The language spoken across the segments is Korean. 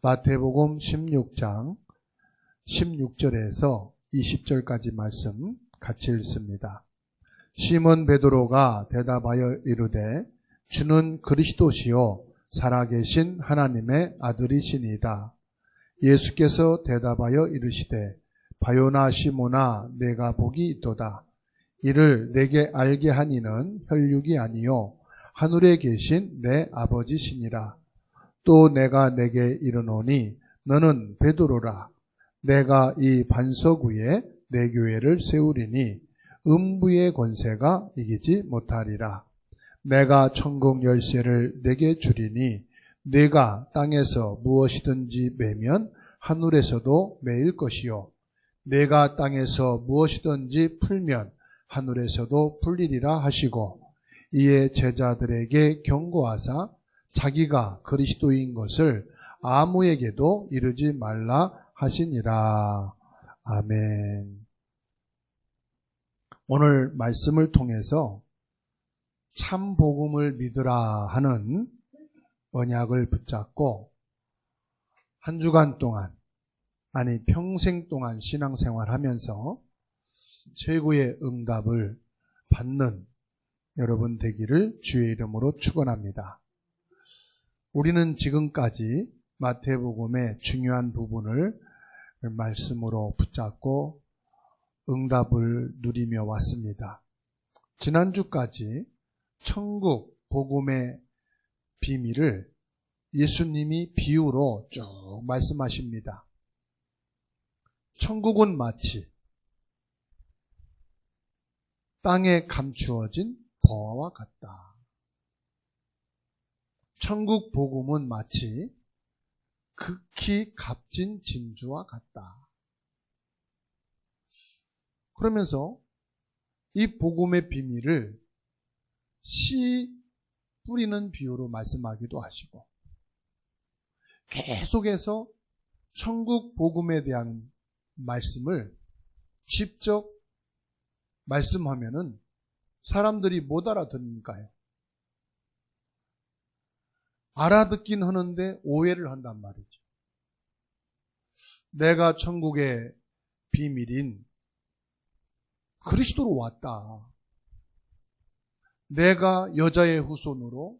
마태복음 16장 16절에서 20절까지 말씀 같이 읽습니다. 시몬 베드로가 대답하여 이르되 주는 그리스도시요 살아계신 하나님의 아들이시니이다. 예수께서 대답하여 이르시되 바요나 시몬아 내가 복이 있도다. 이를 내게 알게 하니는 혈육이 아니요 하늘에 계신 내 아버지시니라. 또 내가 내게 이르노니 너는 베드로라. 내가 이 반석 위에 내 교회를 세우리니 음부의 권세가 이기지 못하리라. 내가 천국 열쇠를 내게 주리니 네가 땅에서 무엇이든지 매면 하늘에서도 매일 것이요 내가 땅에서 무엇이든지 풀면 하늘에서도 풀리리라 하시고, 이에 제자들에게 경고하사 자기가 그리스도인 것을 아무에게도 이르지 말라 하시니라. 아멘. 오늘 말씀을 통해서 참 복음을 믿으라 하는 언약을 붙잡고 한 주간 동안, 아니 평생 동안 신앙생활하면서 최고의 응답을 받는 여러분 되기를 주의 이름으로 축원합니다. 우리는 지금까지 마태복음의 중요한 부분을 말씀으로 붙잡고 응답을 누리며 왔습니다. 지난주까지 천국 복음의 비밀을 예수님이 비유로 쭉 말씀하십니다. 천국은 마치 땅에 감추어진 보화와 같다. 천국 복음은 마치 극히 값진 진주와 같다. 그러면서 이 복음의 비밀을 씨 뿌리는 비유로 말씀하기도 하시고, 계속해서 천국 복음에 대한 말씀을 직접 말씀하면은 사람들이 못 알아듣니까요. 알아듣긴 하는데 오해를 한단 말이죠. 내가 천국의 비밀인 그리스도로 왔다. 내가 여자의 후손으로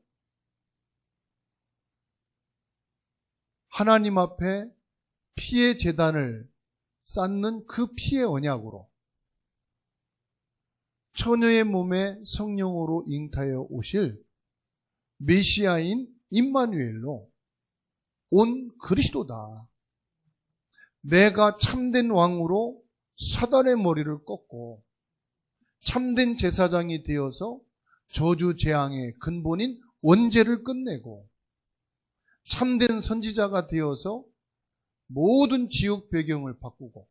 하나님 앞에 피의 제단을 쌓는 그 피의 언약으로 처녀의 몸에 성령으로 잉타해 오실 메시아인 임마누엘로 온 그리스도다. 내가 참된 왕으로 사단의 머리를 꺾고 참된 제사장이 되어서 저주 재앙의 근본인 원죄를 끝내고 참된 선지자가 되어서 모든 지옥 배경을 바꾸고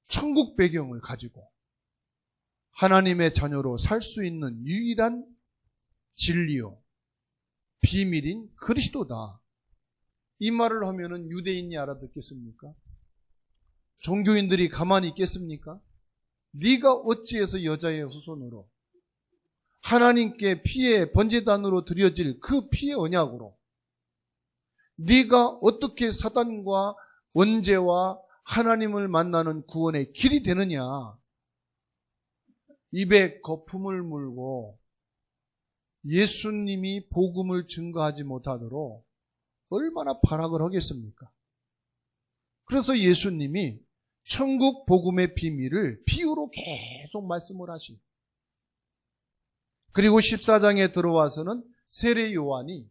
천국 배경을 가지고 하나님의 자녀로 살 수 있는 유일한 진리요 비밀인 그리스도다. 이 말을 하면은 유대인이 알아듣겠습니까? 종교인들이 가만히 있겠습니까? 네가 어찌해서 여자의 후손으로 하나님께 피의 번제단으로 드려질 그 피의 언약으로 네가 어떻게 사단과 원죄와 하나님을 만나는 구원의 길이 되느냐. 입에 거품을 물고 예수님이 복음을 증거하지 못하도록 얼마나 발악을 하겠습니까? 그래서 예수님이 천국 복음의 비밀을 비유로 계속 말씀을 하십니다. 그리고 14장에 들어와서는 세례 요한이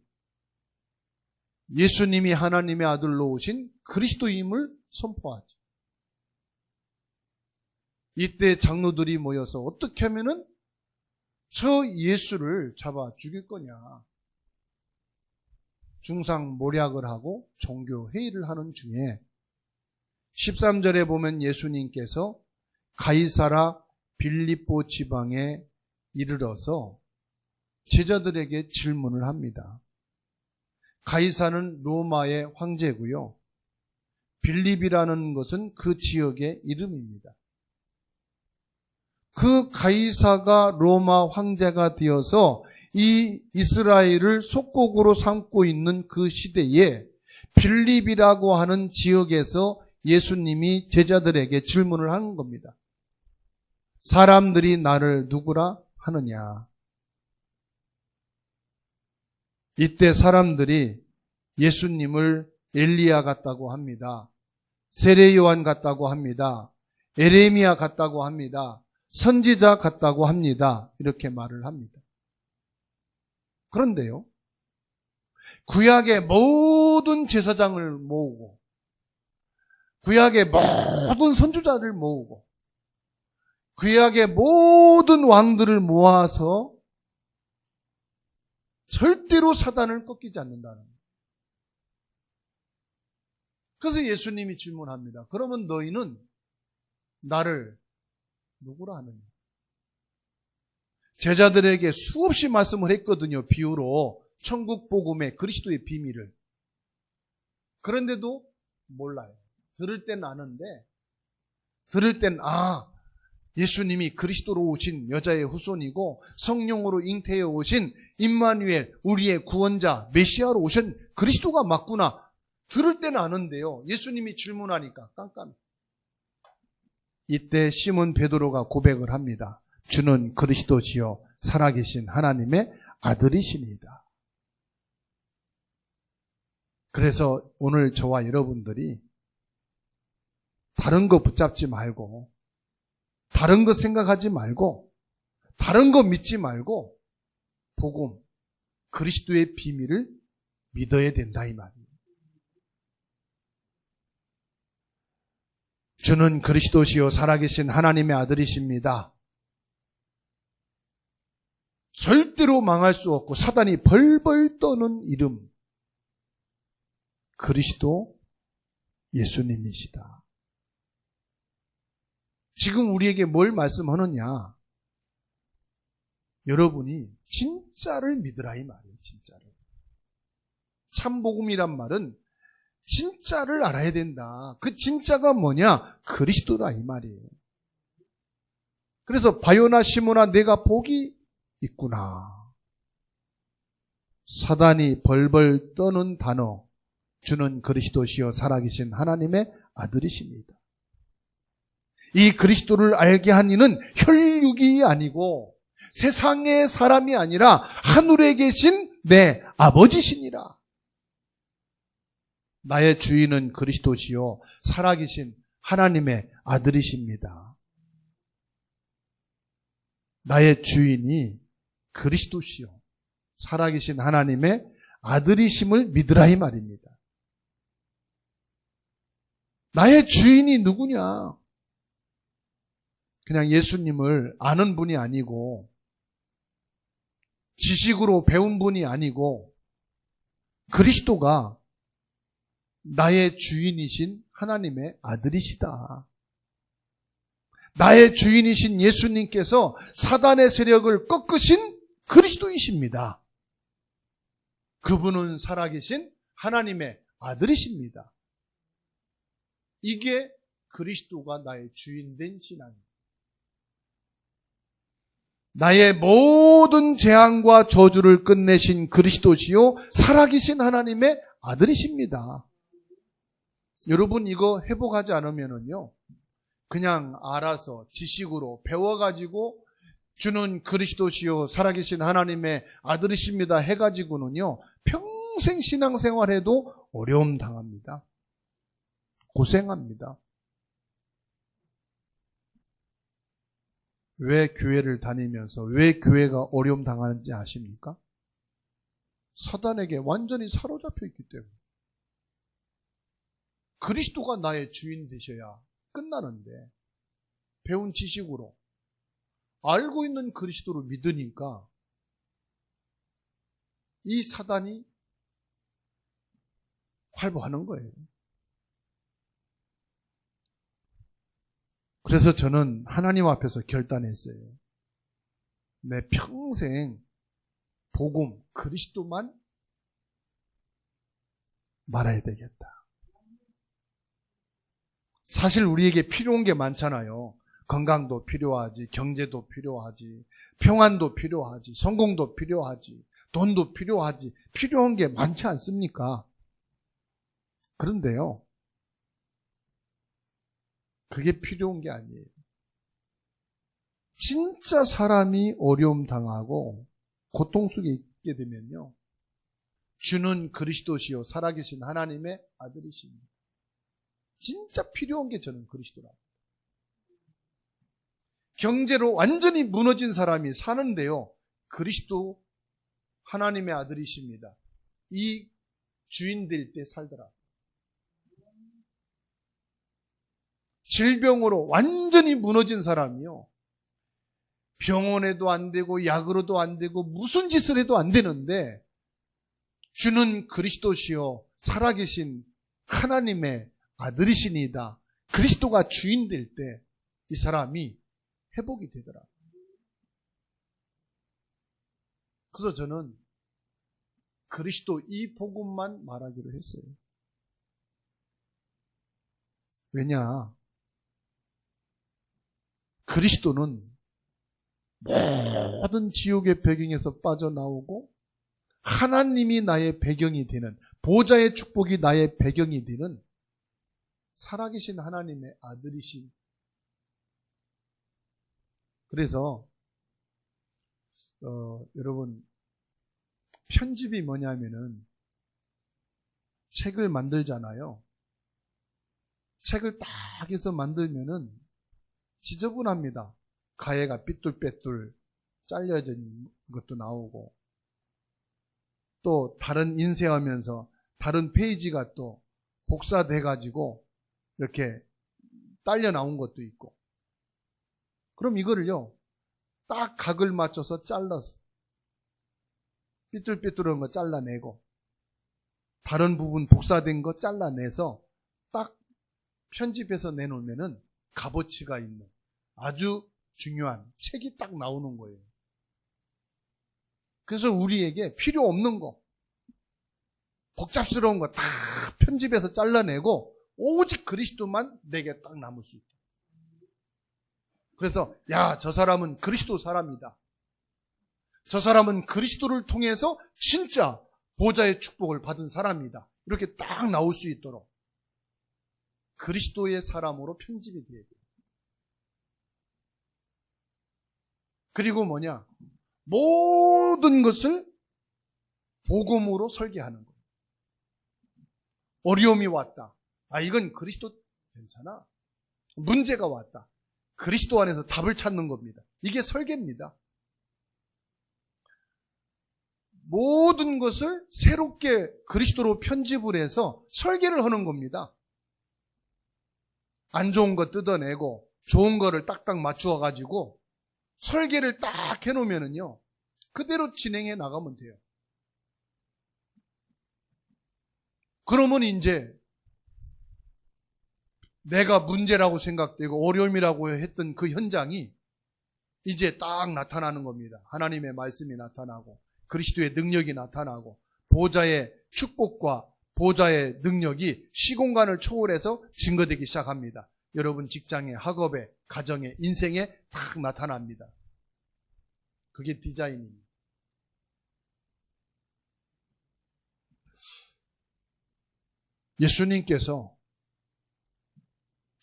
예수님이 하나님의 아들로 오신 그리스도임을 선포하죠. 이때 장로들이 모여서 어떻게 하면은 저 예수를 잡아 죽일 거냐. 중상모략을 하고 종교회의를 하는 중에 13절에 보면 예수님께서 가이사라 빌립보 지방에 이르러서 제자들에게 질문을 합니다. 가이사는 로마의 황제고요. 빌립이라는 것은 그 지역의 이름입니다. 그 가이사가 로마 황제가 되어서 이 이스라엘을 속국으로 삼고 있는 그 시대에 빌립이라고 하는 지역에서 예수님이 제자들에게 질문을 하는 겁니다. 사람들이 나를 누구라 하느냐? 이때 사람들이 예수님을 엘리야 같다고 합니다. 세례 요한 같다고 합니다. 에레미야 같다고 합니다. 선지자 같다고 합니다. 이렇게 말을 합니다. 그런데요, 구약의 모든 제사장을 모으고 구약의 모든 선지자를 모으고 구약의 모든 왕들을 모아서 절대로 사단을 꺾이지 않는다는 거예요. 그래서 예수님이 질문합니다. 그러면 너희는 나를 누구라 하느냐? 제자들에게 수없이 말씀을 했거든요. 비유로 천국 복음의 그리스도의 비밀을. 그런데도 몰라요. 들을 땐 아는데, 들을 땐 예수님이 그리스도로 오신 여자의 후손이고 성령으로 잉태해 오신 임마누엘, 우리의 구원자, 메시아로 오신 그리스도가 맞구나. 들을 때는 아는데요, 예수님이 질문하니까 깜깜해. 이때 시몬 베드로가 고백을 합니다. 주는 그리스도시요 살아계신 하나님의 아들이시니이다. 그래서 오늘 저와 여러분들이 다른 거 붙잡지 말고, 다른 거 생각하지 말고, 다른 거 믿지 말고 복음, 그리스도의 비밀을 믿어야 된다 이 말이에요. 주는 그리스도시요 살아계신 하나님의 아들이십니다. 절대로 망할 수 없고 사단이 벌벌 떠는 이름, 그리스도 예수님이시다. 지금 우리에게 뭘 말씀하느냐? 여러분이 진짜를 믿으라 이 말이에요. 진짜를. 참복음이란 말은 진짜를 알아야 된다. 그 진짜가 뭐냐? 그리스도라 이 말이에요. 그래서 바요나 시몬아 내가 복이 있구나. 사단이 벌벌 떠는 단어, 주는 그리스도시요 살아계신 하나님의 아들이십니다. 이 그리스도를 알게 한 이는 혈육이 아니고 세상의 사람이 아니라 하늘에 계신 내 아버지시니라. 나의 주인은 그리스도시요 살아계신 하나님의 아들이십니다. 나의 주인이 그리스도시요 살아계신 하나님의 아들이심을 믿으라 이 말입니다. 나의 주인이 누구냐? 그냥 예수님을 아는 분이 아니고 지식으로 배운 분이 아니고 그리스도가 나의 주인이신 하나님의 아들이시다. 나의 주인이신 예수님께서 사단의 세력을 꺾으신 그리스도이십니다. 그분은 살아계신 하나님의 아들이십니다. 이게 그리스도가 나의 주인 된 신앙입니다. 나의 모든 재앙과 저주를 끝내신 그리스도시요 살아계신 하나님의 아들이십니다. 여러분 이거 회복하지 않으면은요, 그냥 알아서 지식으로 배워가지고 주는 그리스도시요 살아계신 하나님의 아들이십니다 해가지고는요 평생 신앙생활해도 어려움 당합니다. 고생합니다. 왜 교회를 다니면서 왜 교회가 어려움 당하는지 아십니까? 사단에게 완전히 사로잡혀 있기 때문에. 그리스도가 나의 주인 되셔야 끝나는데 배운 지식으로 알고 있는 그리스도를 믿으니까 이 사단이 활보하는 거예요. 그래서 저는 하나님 앞에서 결단했어요. 내 평생 복음, 그리스도만 말아야 되겠다. 사실 우리에게 필요한 게 많잖아요. 건강도 필요하지, 경제도 필요하지, 평안도 필요하지, 성공도 필요하지, 돈도 필요하지. 필요한 게 많지 않습니까? 그런데요, 그게 필요한 게 아니에요. 진짜 사람이 어려움 당하고 고통 속에 있게 되면요, 주는 그리스도시요 살아계신 하나님의 아들이십니다. 진짜 필요한 게 저는 그리스도라고. 경제로 완전히 무너진 사람이 사는데요, 그리스도 하나님의 아들이십니다. 이 주인 될 때 살더라. 질병으로 완전히 무너진 사람이요, 병원에도 안 되고 약으로도 안 되고 무슨 짓을 해도 안 되는데 주는 그리스도시요 살아계신 하나님의 아들이시니다. 그리스도가 주인 될 때 이 사람이 회복이 되더라. 그래서 저는 그리스도 이 복음만 말하기로 했어요. 왜냐? 그리스도는 모든 지옥의 배경에서 빠져나오고 하나님이 나의 배경이 되는, 보좌의 축복이 나의 배경이 되는 살아계신 하나님의 아들이신. 그래서 여러분, 편집이 뭐냐면은 책을 만들잖아요. 책을 딱 해서 만들면은 지저분합니다. 가해가 삐뚤빼뚤 잘려진 것도 나오고, 또 다른 인쇄하면서 다른 페이지가 또 복사돼가지고 이렇게 딸려 나온 것도 있고. 그럼 이거를요, 딱 각을 맞춰서 잘라서 삐뚤삐뚤한 거 잘라내고 다른 부분 복사된 거 잘라내서 딱 편집해서 내놓으면은 값어치가 있는 아주 중요한 책이 딱 나오는 거예요. 그래서 우리에게 필요 없는 거, 복잡스러운 거 다 편집해서 잘라내고 오직 그리스도만 내게 딱 남을 수 있다. 그래서 야, 저 사람은 그리스도 사람이다. 저 사람은 그리스도를 통해서 진짜 보좌의 축복을 받은 사람이다. 이렇게 딱 나올 수 있도록 그리스도의 사람으로 편집이 돼야 돼요. 그리고 뭐냐? 모든 것을 복음으로 설계하는 거예요. 어려움이 왔다. 아, 이건 그리스도 괜찮아. 문제가 왔다. 그리스도 안에서 답을 찾는 겁니다. 이게 설계입니다. 모든 것을 새롭게 그리스도로 편집을 해서 설계를 하는 겁니다. 안 좋은 거 뜯어내고 좋은 거를 딱딱 맞추어 가지고 설계를 딱 해놓으면은요, 그대로 진행해 나가면 돼요. 그러면 이제 내가 문제라고 생각되고 어려움이라고 했던 그 현장이 이제 딱 나타나는 겁니다. 하나님의 말씀이 나타나고 그리스도의 능력이 나타나고 보좌의 축복과 보좌의 능력이 시공간을 초월해서 증거되기 시작합니다. 여러분 직장에, 학업에, 가정에, 인생에 딱 나타납니다. 그게 디자인입니다. 예수님께서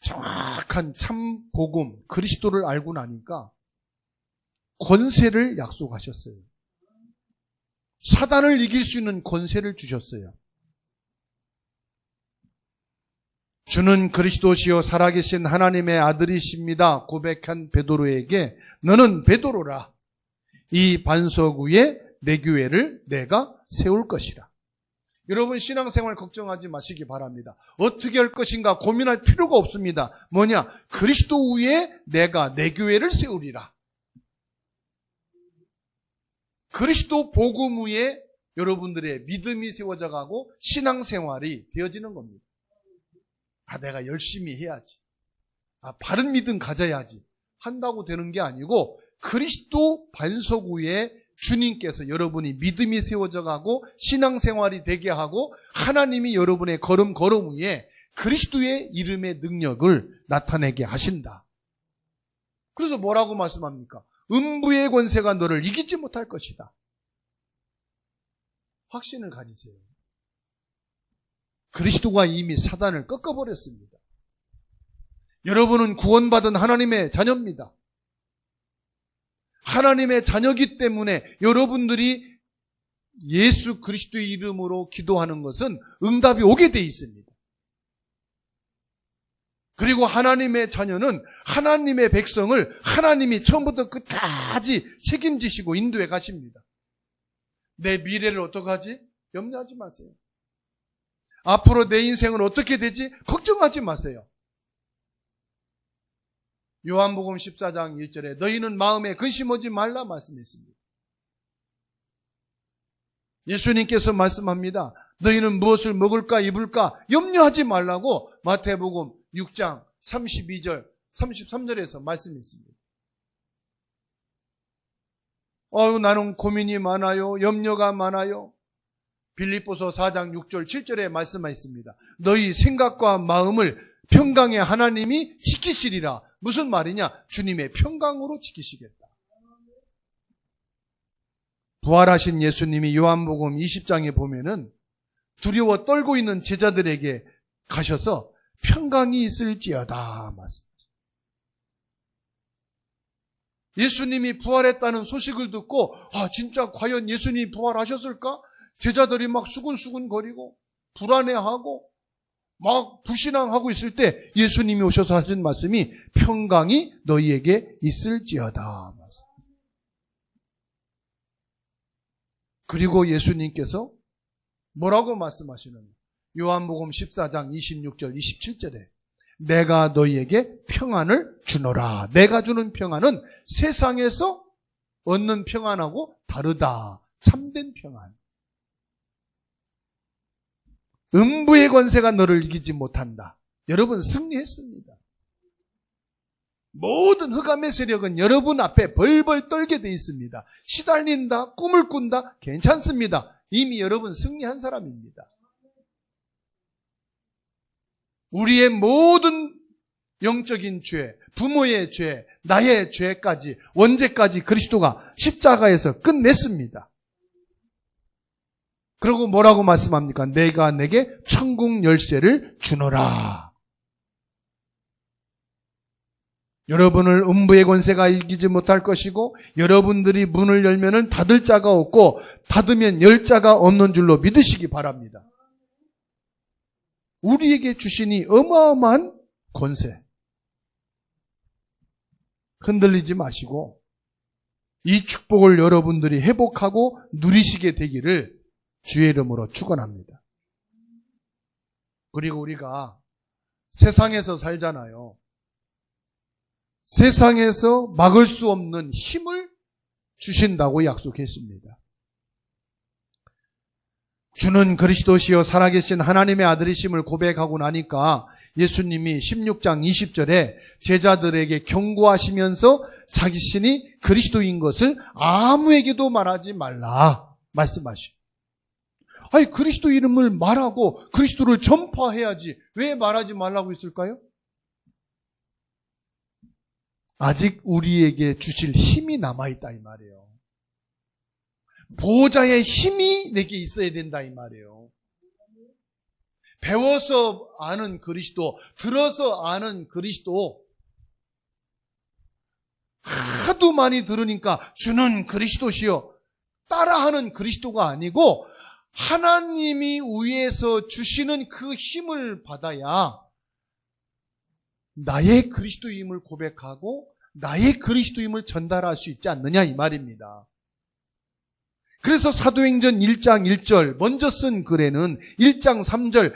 정확한 참 복음, 그리스도를 알고 나니까 권세를 약속하셨어요. 사단을 이길 수 있는 권세를 주셨어요. 주는 그리스도시요 살아계신 하나님의 아들이십니다 고백한 베드로에게 너는 베드로라. 이 반석 위에 내 교회를 내가 세울 것이라. 여러분 신앙생활 걱정하지 마시기 바랍니다. 어떻게 할 것인가 고민할 필요가 없습니다. 뭐냐? 그리스도 위에 내가 내 교회를 세우리라. 그리스도 복음 위에 여러분들의 믿음이 세워져 가고 신앙생활이 되어지는 겁니다. 아, 내가 열심히 해야지. 아, 바른 믿음 가져야지. 한다고 되는 게 아니고 그리스도 반석 위에 주님께서 여러분이 믿음이 세워져 가고 신앙생활이 되게 하고 하나님이 여러분의 걸음 위에 그리스도의 이름의 능력을 나타내게 하신다. 그래서 뭐라고 말씀합니까? 음부의 권세가 너를 이기지 못할 것이다. 확신을 가지세요. 그리스도가 이미 사단을 꺾어버렸습니다. 여러분은 구원받은 하나님의 자녀입니다. 하나님의 자녀이기 때문에 여러분들이 예수 그리스도의 이름으로 기도하는 것은 응답이 오게 돼 있습니다. 그리고 하나님의 자녀는 하나님의 백성을 하나님이 처음부터 끝까지 책임지시고 인도해 가십니다. 내 미래를 어떡하지? 염려하지 마세요. 앞으로 내 인생은 어떻게 되지? 걱정하지 마세요. 요한복음 14장 1절에 너희는 마음에 근심하지 말라 말씀했습니다. 예수님께서 말씀합니다. 너희는 무엇을 먹을까 입을까 염려하지 말라고 마태복음 6장 32절 33절에서 말씀했습니다. 나는 고민이 많아요. 염려가 많아요. 빌립보서 4장 6절 7절에 말씀하셨습니다. 너희 생각과 마음을 평강의 하나님이 지키시리라. 무슨 말이냐? 주님의 평강으로 지키시겠다. 부활하신 예수님이 요한복음 20장에 보면은 두려워 떨고 있는 제자들에게 가셔서 평강이 있을지어다 말씀하십니다. 예수님이 부활했다는 소식을 듣고 진짜 과연 예수님이 부활하셨을까? 제자들이 막 수근수근 거리고 불안해하고 막 불신앙하고 있을 때 예수님이 오셔서 하신 말씀이 평강이 너희에게 있을지어다 말씀. 그리고 예수님께서 뭐라고 말씀하시느냐? 요한복음 14장 26절 27절에 내가 너희에게 평안을 주노라. 내가 주는 평안은 세상에서 얻는 평안하고 다르다. 참된 평안. 음부의 권세가 너를 이기지 못한다. 여러분 승리했습니다. 모든 흑암의 세력은 여러분 앞에 벌벌 떨게 돼 있습니다. 시달린다, 꿈을 꾼다, 괜찮습니다. 이미 여러분 승리한 사람입니다. 우리의 모든 영적인 죄, 부모의 죄, 나의 죄까지, 원죄까지 그리스도가 십자가에서 끝냈습니다. 그리고 뭐라고 말씀합니까? 내가 내게 천국 열쇠를 주노라. 여러분을 음부의 권세가 이기지 못할 것이고 여러분들이 문을 열면은 닫을 자가 없고 닫으면 열 자가 없는 줄로 믿으시기 바랍니다. 우리에게 주시니 어마어마한 권세. 흔들리지 마시고 이 축복을 여러분들이 회복하고 누리시게 되기를 주의 이름으로 축원합니다. 그리고 우리가 세상에서 살잖아요. 세상에서 막을 수 없는 힘을 주신다고 약속했습니다. 주는 그리스도시요 살아계신 하나님의 아들이심을 고백하고 나니까 예수님이 16장 20절에 제자들에게 경고하시면서 자신이 그리스도인 것을 아무에게도 말하지 말라 말씀하시오. 그리스도 이름을 말하고 그리스도를 전파해야지 왜 말하지 말라고 했을까요? 아직 우리에게 주실 힘이 남아있다 이 말이에요. 보호자의 힘이 내게 있어야 된다 이 말이에요. 배워서 아는 그리스도, 들어서 아는 그리스도, 하도 많이 들으니까 주는 그리스도시요 따라하는 그리스도가 아니고 하나님이 위에서 주시는 그 힘을 받아야 나의 그리스도임을 고백하고 나의 그리스도임을 전달할 수 있지 않느냐 이 말입니다. 그래서 사도행전 1장 1절 먼저 쓴 글에는 1장 3절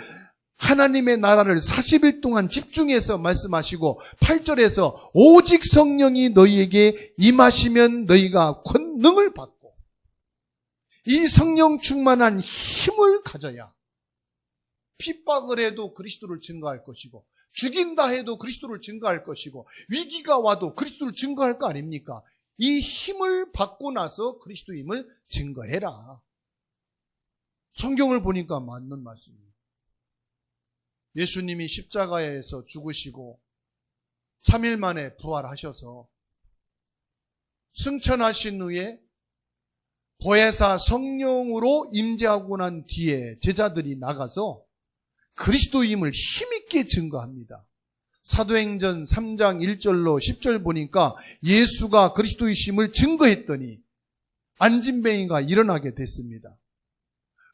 하나님의 나라를 40일 동안 집중해서 말씀하시고 8절에서 오직 성령이 너희에게 임하시면 너희가 권능을 받고 이 성령 충만한 힘을 가져야 핍박을 해도 그리스도를 증거할 것이고 죽인다 해도 그리스도를 증거할 것이고 위기가 와도 그리스도를 증거할 거 아닙니까? 이 힘을 받고 나서 그리스도임을 증거해라. 성경을 보니까 맞는 말씀입니다. 예수님이 십자가에서 죽으시고 3일 만에 부활하셔서 승천하신 후에 보혜사 성령으로 임재하고 난 뒤에 제자들이 나가서 그리스도임을 힘있게 증거합니다. 사도행전 3장 1절로 10절 보니까 예수가 그리스도이심을 증거했더니 안진뱅이가 일어나게 됐습니다.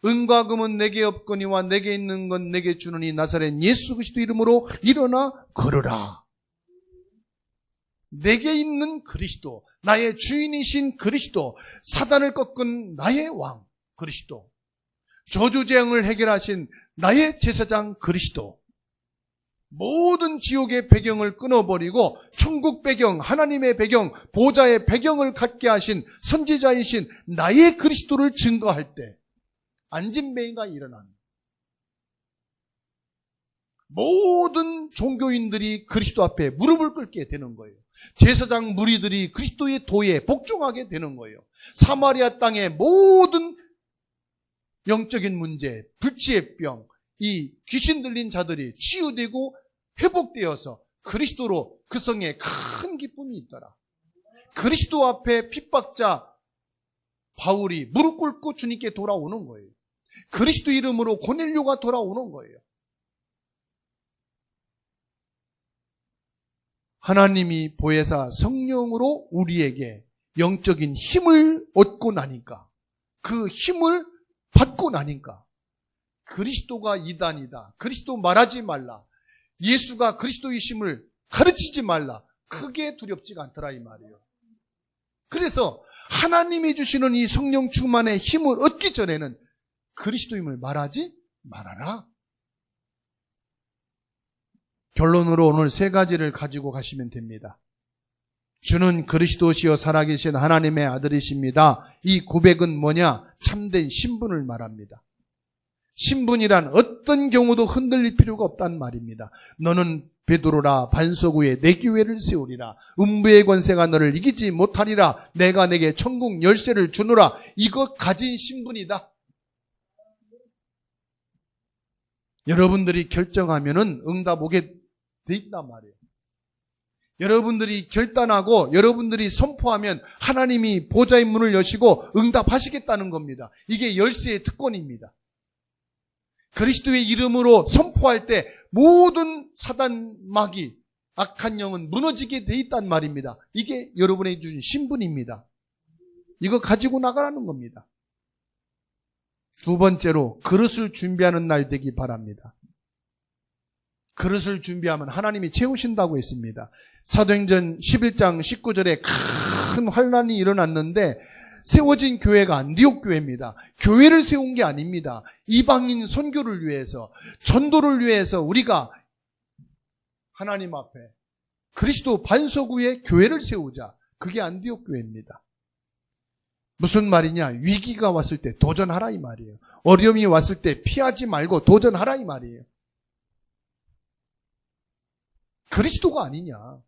은과 금은 내게 없거니와 내게 있는 건 내게 주느니 나사렛 예수 그리스도 이름으로 일어나 걸으라. 내게 있는 그리스도, 나의 주인이신 그리스도, 사단을 꺾은 나의 왕 그리스도, 저주재앙을 해결하신 나의 제사장 그리스도, 모든 지옥의 배경을 끊어버리고 천국 배경, 하나님의 배경, 보좌의 배경을 갖게 하신 선지자이신 나의 그리스도를 증거할 때 안진뱅이가 일어난 모든 종교인들이 그리스도 앞에 무릎을 꿇게 되는 거예요. 제사장 무리들이 그리스도의 도에 복종하게 되는 거예요. 사마리아 땅의 모든 영적인 문제, 불치의 병, 이 귀신 들린 자들이 치유되고 회복되어서 그리스도로 그 성에 큰 기쁨이 있더라. 그리스도 앞에 핍박자 바울이 무릎 꿇고 주님께 돌아오는 거예요. 그리스도 이름으로 고넬료가 돌아오는 거예요. 하나님이 보혜사 성령으로 우리에게 영적인 힘을 얻고 나니까, 그 힘을 받고 나니까 그리스도가 이단이다, 그리스도 말하지 말라, 예수가 그리스도이심을 가르치지 말라, 크게 두렵지가 않더라 이 말이에요. 그래서 하나님이 주시는 이 성령 충만의 힘을 얻기 전에는 그리스도임을 말하지 말아라. 결론으로 오늘 세 가지를 가지고 가시면 됩니다. 주는 그리스도시요 살아계신 하나님의 아들이십니다. 이 고백은 뭐냐? 참된 신분을 말합니다. 신분이란 어떤 경우도 흔들릴 필요가 없다는 말입니다. 너는 베드로라, 반석 위에 내 교회를 세우리라. 음부의 권세가 너를 이기지 못하리라. 내가 내게 천국 열쇠를 주노라. 이거 가진 신분이다. 여러분들이 결정하면은 응답 오게 돼 있단 말이에요. 여러분들이 결단하고 여러분들이 선포하면 하나님이 보좌의 문을 여시고 응답하시겠다는 겁니다. 이게 열쇠의 특권입니다. 그리스도의 이름으로 선포할 때 모든 사단 마귀, 악한 영은 무너지게 돼 있단 말입니다. 이게 여러분에게 주신 신분입니다. 이거 가지고 나가라는 겁니다. 두 번째로 그릇을 준비하는 날 되기 바랍니다. 그릇을 준비하면 하나님이 채우신다고 했습니다. 사도행전 11장 19절에 큰 환란이 일어났는데 세워진 교회가 안디옥 교회입니다. 교회를 세운 게 아닙니다. 이방인 선교를 위해서, 전도를 위해서 우리가 하나님 앞에 그리스도 반석 위에 교회를 세우자. 그게 안디옥 교회입니다. 무슨 말이냐? 위기가 왔을 때 도전하라 이 말이에요. 어려움이 왔을 때 피하지 말고 도전하라 이 말이에요. 그리스도가 아니냐?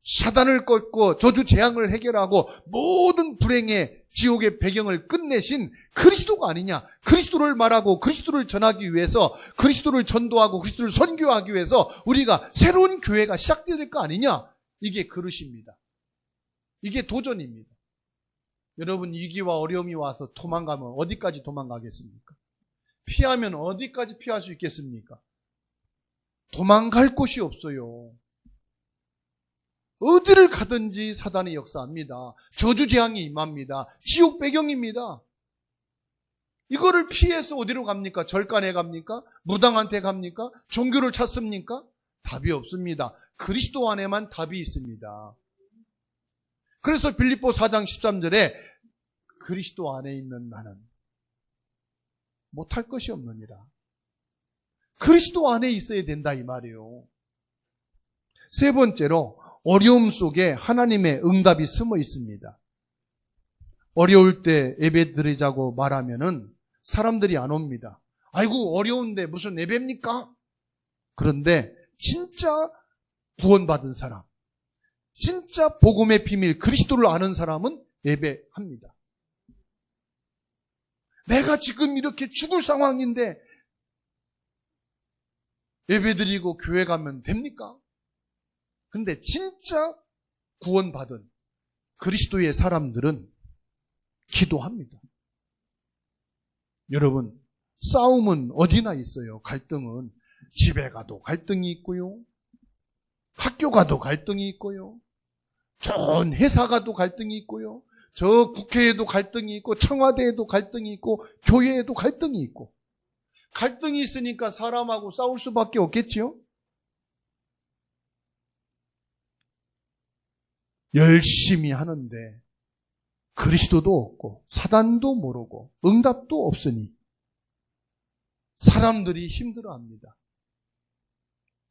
사단을 꺾고 저주 재앙을 해결하고 모든 불행의 지옥의 배경을 끝내신 그리스도가 아니냐? 그리스도를 말하고 그리스도를 전하기 위해서, 그리스도를 전도하고 그리스도를 선교하기 위해서 우리가 새로운 교회가 시작될 거 아니냐? 이게 그릇입니다. 이게 도전입니다. 여러분, 위기와 어려움이 와서 도망가면 어디까지 도망가겠습니까? 피하면 어디까지 피할 수 있겠습니까? 도망갈 곳이 없어요. 어디를 가든지 사단이 역사합니다. 저주재앙이 임합니다. 지옥 배경입니다. 이거를 피해서 어디로 갑니까? 절간에 갑니까? 무당한테 갑니까? 종교를 찾습니까? 답이 없습니다. 그리스도 안에만 답이 있습니다. 그래서 빌립보 4장 13절에 그리스도 안에 있는 나는 못할 것이 없느니라. 그리스도 안에 있어야 된다 이 말이에요. 세 번째로 어려움 속에 하나님의 응답이 숨어 있습니다. 어려울 때 예배 드리자고 말하면은 사람들이 안 옵니다. 아이고 어려운데 무슨 예배입니까? 그런데 진짜 구원받은 사람, 진짜 복음의 비밀 그리스도를 아는 사람은 예배합니다. 내가 지금 이렇게 죽을 상황인데 예배드리고 교회 가면 됩니까? 근데 진짜 구원받은 그리스도의 사람들은 기도합니다. 여러분, 싸움은 어디나 있어요. 갈등은 집에 가도 갈등이 있고요. 학교 가도 갈등이 있고요. 좋은 회사 가도 갈등이 있고요. 저 국회에도 갈등이 있고 청와대에도 갈등이 있고 교회에도 갈등이 있고 갈등이 있으니까 사람하고 싸울 수밖에 없겠지요. 열심히 하는데 그리스도도 없고 사단도 모르고 응답도 없으니 사람들이 힘들어합니다.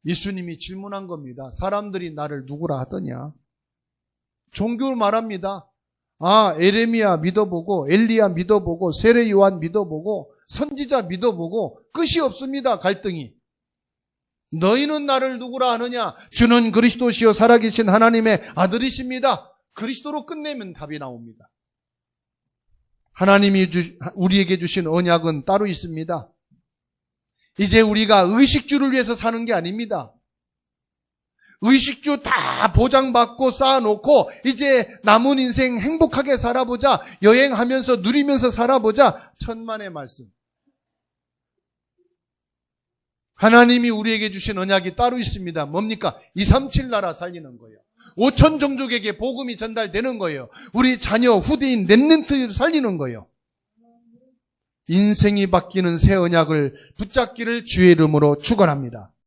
예수님이 질문한 겁니다. 사람들이 나를 누구라 하더냐? 종교를 말합니다. 에레미야 믿어보고 엘리야 믿어보고 세례 요한 믿어보고 선지자 믿어보고 끝이 없습니다. 갈등이. 너희는 나를 누구라 하느냐? 주는 그리스도시요 살아계신 하나님의 아들이십니다. 그리스도로 끝내면 답이 나옵니다. 하나님이 우리에게 주신 언약은 따로 있습니다. 이제 우리가 의식주를 위해서 사는 게 아닙니다. 의식주 다 보장받고 쌓아놓고 이제 남은 인생 행복하게 살아보자, 여행하면서 누리면서 살아보자. 천만의 말씀. 하나님이 우리에게 주신 언약이 따로 있습니다. 뭡니까? 237 나라 살리는 거예요. 5천 종족에게 복음이 전달되는 거예요. 우리 자녀 후대인 렘넌트를 살리는 거예요. 인생이 바뀌는 새 언약을 붙잡기를 주의 이름으로 축원합니다.